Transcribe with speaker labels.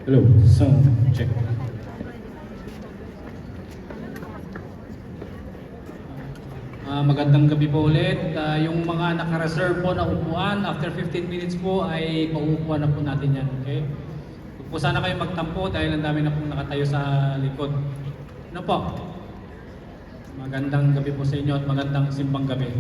Speaker 1: Hello, sound check. Magandang gabi po ulit. Yung mga naka-reserve po na upuan, after 15 minutes po ay pauupuan na po natin yan. Okay? Huwag po sana kayo magtampo dahil ang dami na pong nakatayo sa likod. Ano po? Magandang gabi po sa inyo at magandang simbang gabi.